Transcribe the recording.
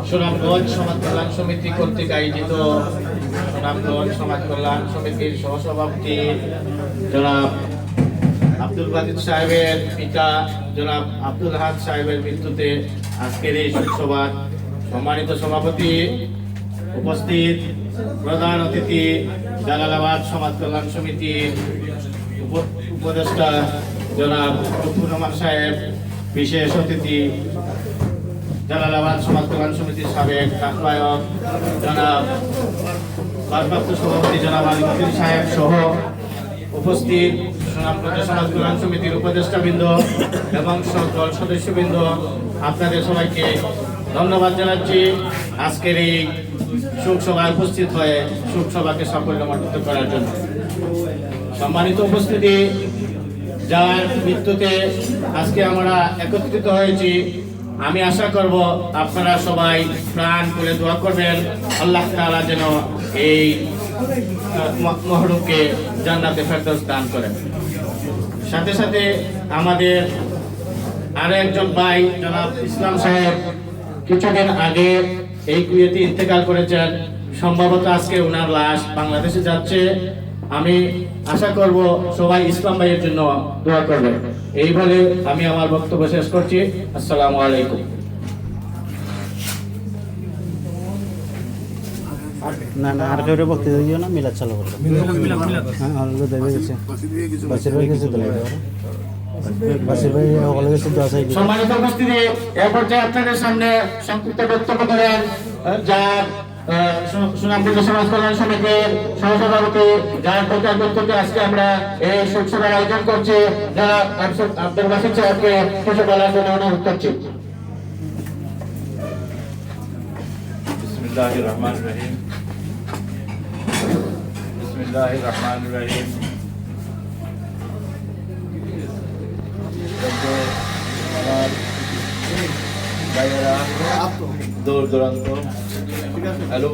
সুনামগঞ্জ সমাজ কল্যাণ সমিতি কর্তৃক আয়োজিত সুনামগঞ্জ সমাজ কল্যাণ সমিতির সহসভাপতি জনাব আব্দুল বাদিদ সাহেবের পিতা জনাব আব্দুল হাদ সাহেবের মৃত্যুতে আজকের এই শোকসভার সম্মানিত সভাপতি, উপস্থিত প্রধান অতিথি, জালালাবাদ সমাজ কল্যাণ সমিতির উপদেষ্টা জনাব লুৎফুর রহমান সাহেব, বিশেষ অতিথি জালালাবাদ সমাজ কল্যাণ সমিতির সাবেক আহ্বায়ক জনাব ভারপ্রাপ্ত সভাপতি জনাব আলিউদ্দিন সাহেব সহ উপস্থিত সুনামগঞ্জ সমাজ কল্যাণ সমিতির উপদেষ্টাবৃন্দ এবং সকল সদস্যবৃন্দ, আপনাদের সবাইকে ধন্যবাদ জানাচ্ছি আজকের এই শোকসভায় উপস্থিত হয়ে শোকসভাকে সাফল্যমণ্ডিত করার জন্য। সম্মানিত উপস্থিতি, যার মৃত্যুতে আজকে আমরা একত্রিত হয়েছি, আমি আশা করব আপনারা সবাই প্রাণ করে দোয়া করবেন আল্লাহ তাআলা যেন এই মহরুমকে জান্নাতে ফেরদৌস দান করেন। সাথে সাথে আমাদের আরো একজন ভাই জনাব ইসলাম সাহেব কিছুদিন আগে এই কুয়েতে ইন্তেকাল করেছেন। সম্ভবত আজকে ওনার লাশ বাংলাদেশে যাচ্ছে। আমি আশা করব সবাই ইসলাম ভাইয়ের জন্য দোয়া করবেন। এই বলে আমি আমার বক্তব্য শেষ করছি। আসসালামু আলাইকুম। না না আর কেউ বক্তৃতা দিও না, মিলাদ চালু করো। হ্যাঁ অলরেডি দেবে গেছে বাসির ভাই গেছে দলে বাসির ভাই ওগুলো গেছে দোয়া চাই। সম্মানিত উপস্থিতি, এই পর্যায়ে আপনাদের সামনে সংক্ষিপ্ত বক্তব্য করেন যার সুনামগঞ্জ সমাজ কল্যাণ সমিতির সহসভাপতি, যার প্রচার করতে আজকে আমরা এই শোকসভার আয়োজন করছি, যারা আব্দুল বাসির সাহেবকে কিছু বলার জন্য অনুরোধ করছি। বিসমিল্লাহির রহমানির রহিম। বিসমিল্লাহির রহমানির রহিম। আমার ভাইয়েরা দূর দূরান্ত হ্যালো